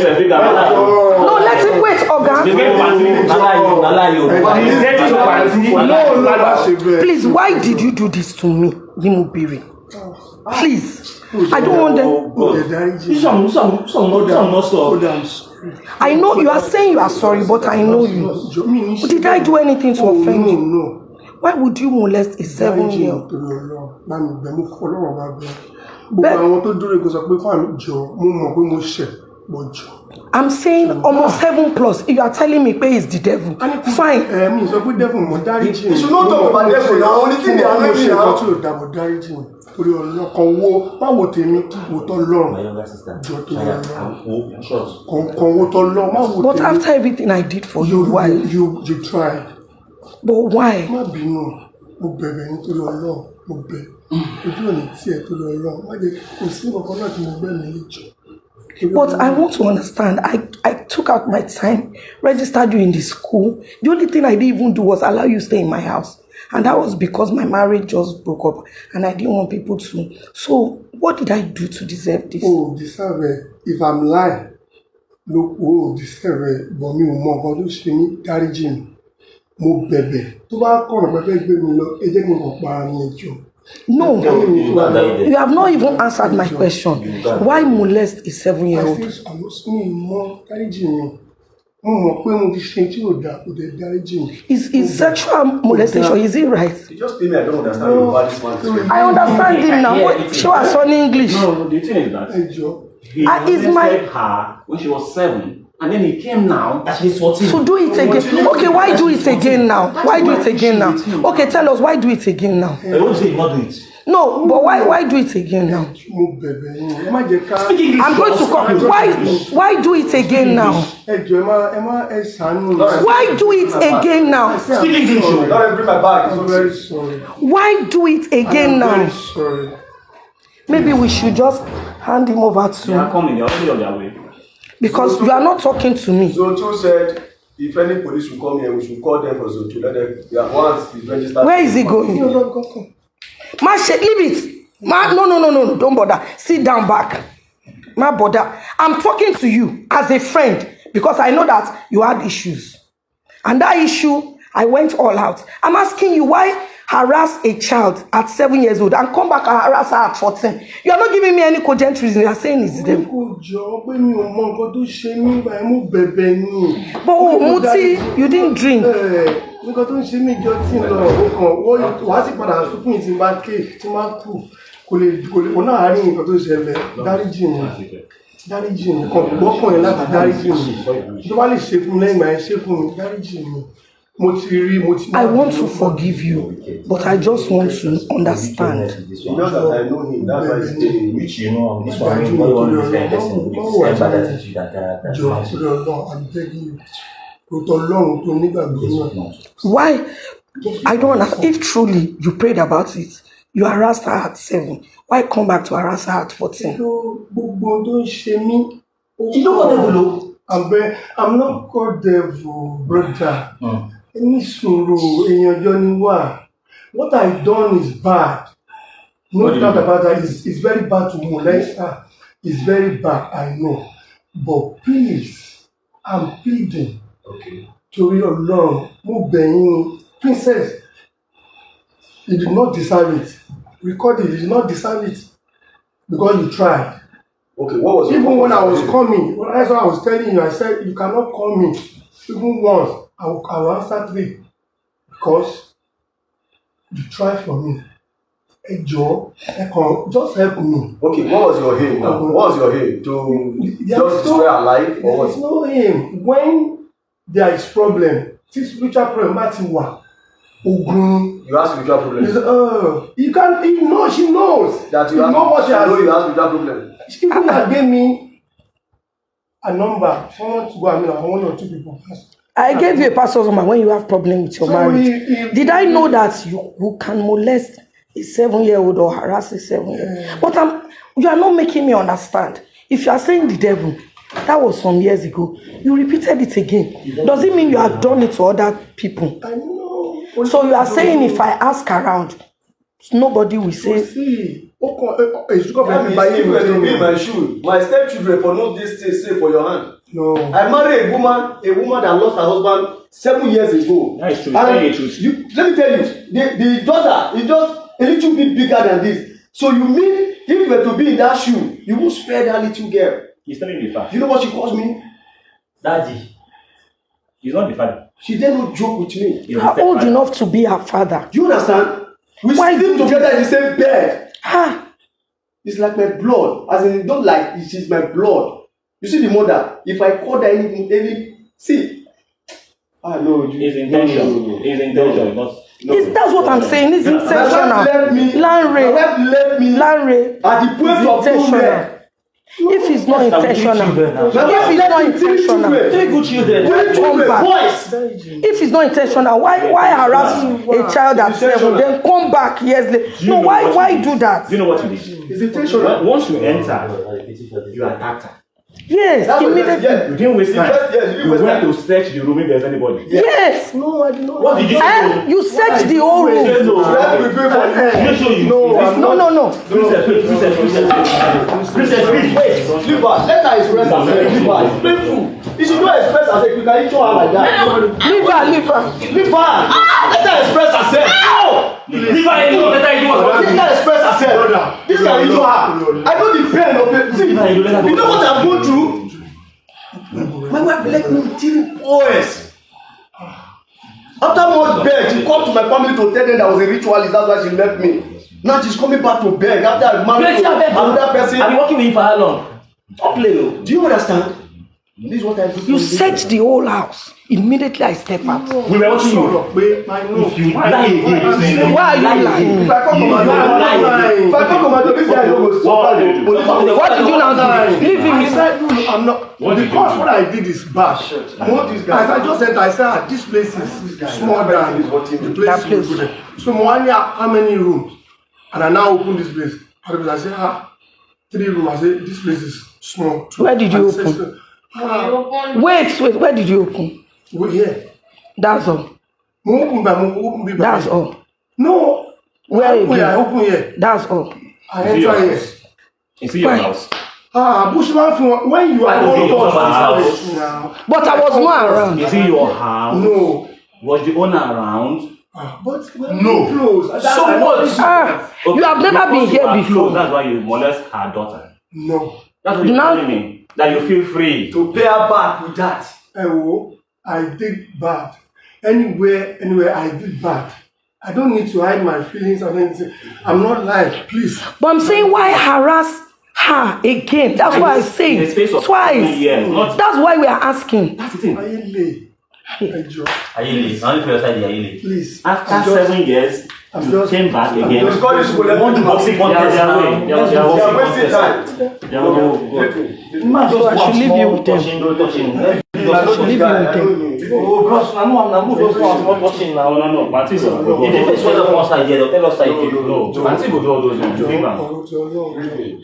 No, let him wait, Oga. Please, why did you do this to me, Limubiri? Please, I don't want them. I know you are saying you are sorry, but I know you. Did I do anything to offend you? No. Why would you molest a 7-year-old? I'm saying almost 7+. If you are telling me pay is the devil, fine. You should not talk about devil now. Only thing they are doing now. But after everything I did for you, why? You tried. But why? But I want to understand. I took out my time, registered you in the school. The only thing I didn't even do was allow you to stay in my house. And that was because my marriage just broke up and I didn't want people to. So what did I do to deserve this? Oh, deserve it. If I'm lying, look, deserve it. But me, more, but she need carrying. Mo bẹ̀bẹ̀ tó bá kọ̀rọ̀ pẹ́pẹ́ gbé mi lọ ẹ jẹ́ kí n kàn pa ní ẹjọ́. No, you have not even answered my question. Why molest a 7-year-old? I'm not saying more carrying me. Mo mọ̀ pé mo ti ṣe tí ò dá kò dé carrying. Is sexual molestation, is it right? You just tell me I don't understand you about this man. I understand him now. What she was on English? No, the thing is that he molested her when she was 7. And then he came now that she's 14. So do it again. Okay, why do it again now? Why do it again now? Okay, tell us why do it again now? I won't say not do it. No, but why do it again now? I'm going to come. Why do it again now? Why do it again now? Speak English. Don't bring my bag. I'm very sorry. Why do it again now? I'm very sorry. Maybe we should just hand him over They are to. coming. They are already on their way. Because you are not talking to me. Zotu said if any police will come here, we should call them for Zotu. Let them. Once he's registered. Where is he going? Ma, leave it. Ma, no, don't bother. Sit down back. Ma, bother. I'm talking to you as a friend because I know that you had issues. And that issue, I went all out. I'm asking you why harass a child at 7 years old and come back and harass her at 14. You are not giving me any cogent reason. You are saying it's them. But Muti, you didn't drink. I want to forgive you, but I just want to understand. You know that I know him. That's why he's telling me. Which you know, this one, you know, one of this person with the attitude that I'm begging you. Why? I don't understand. If truly you prayed about it, you harassed her at 7. Why come back to harass her at 14? You don't want devil. I'm not called devil, brother. What I've done is bad. No doubt about that. It's very bad to molest her. It's very bad, I know. But please, I'm pleading. Okay. To your Lord, Princess, you did not deserve it. Record it, you did not deserve it. Because you tried. Okay, what was even when I was coming, that's what I was telling you. I said, you cannot call me. Even once, I will answer 3. Because you tried for me. Hey, Joe, just help me. Okay, what was your aim now? What was your aim? To just destroy her life? Or There is no aim. When there is problem, this spiritual problem, you have spiritual problem. You can't even know, she knows. That you have, know what she has. you have spiritual problem. She even gave me a number. Someone to go and meet 1 or 2 people. I gave you a pastor's number when you have problem with your marriage. Did I know that you can molest a 7-year-old or harass a 7-year-old? But you are not making me understand. If you are saying the devil, that was some years ago. You repeated it again. Does it mean you have done it to other people? I know. So you are saying if I ask around, nobody will say. See, Èṣù kọ́ fẹ́ fi báyé That means if you mi be in my shoe, my stepchildren for no this thing say for your hand. No. I married a woman that lost her husband 7 years ago. That is true. And It's true. let me tell you, the daughter is just a little bit bigger than this. So you mean if you were to be in that shoe, you won't spare that little girl? He's telling you the fact. You know what she calls me? Daddy. He's not the father. She did not joke with me. He's Are the old father. enough to be her father. Do you understand? We Why sleep do- together in the same bed. Ah, It's like my blood. As in, don't like it, she's my blood. You see the mother. If I call her any see. No, His intention. His intention. Not. that's what I'm saying. It's My wife intentional. left me. My Lanre, wife left me Lanre, at the point of no intentional. men. If it's not intentional, My wife if it's not left me 3 intentional, children. good children. Three children, back. boys. if it's not intentional, why harass a child at 7, then come back years later? Do you No, know what why you do did? that? Do you know what you did? It's intentional. Once you enter, you attacked her. Yes, That's what immediately. yes. You didn't waste time. Yes, you didn't You waste went time. to search the room if there's anybody. Yes. No, I did not. What did you say? And you search the whole room. Say no. Let me pray for you. You show you. No, I'm No, no, no. Princess, wait, princess, please wait. Leave her. Let her express herself. Leave her. It's painful. If she don't express herself, you can eat her like that. Leave her, leave her. Leave her. Let her express herself. Leave her alone. Let her do what Let her express herself. This can injure her. I know the pain of it. See, you know what I'm going through? My wife left me with 3 boys. After much beg, she called to my family to tell them there was a ritualist. That's why she left me. Now she's coming back to beg after I married to another person. I've been working with you for how long? Don't play. Do you understand? This is what I do. You search the whole house. Immediately I step out. We were watching you. Sọ̀rọ̀ pé my no. If you lie again, Why are you lying? If I come to my door, if I come to my door, this guy no go suffer the police. What did you now do? Leave him. I said, no, I'm not. What did you Because do? what I did is bad. As I just said, I said, this place is small than the place That we place. go there. So Mwanya, how many rooms? And I now open this place. I said, 3 rooms. I said, this place is small. Too. Where did you And he said, open? so, Wait, where did you open? Wait here. That's all. Mo open by mo open by. That's all. No. Where I open here. I again? open here. That's all. I enter here. Is it your Why? house? Bushman, when you are Okay, on house. now. But I was not around. Is it your house? No. Was the owner around? But No. close. So what? Ah, you have never been Because you here are close, before. that's why you molest her daughter. No. That's what you're Now- telling me. That you feel free. To pay her back with that. I did bad. Anywhere I did bad. I don't need to hide my feelings or anything. I'm not lying. Please. But I'm saying why harass her again? That's why I In the space say of 7 twice. years, not That's why we are asking. that's the thing. Ayele. Ejo. Ayele, only for your side, Ayele. Please. After 7 years, I'm you just- came back again. Because God is good. Want to boxing contest now. They are wasting time. So I should leave you with them. I know this Leave guy. him with I them. know him. Oh, bros, I'm not watching now. No. Party go go. If they face one side, they'll tell us side. No. Party go do all those ones. You think am? Ọ̀rọ̀ tí Ọlọ́run.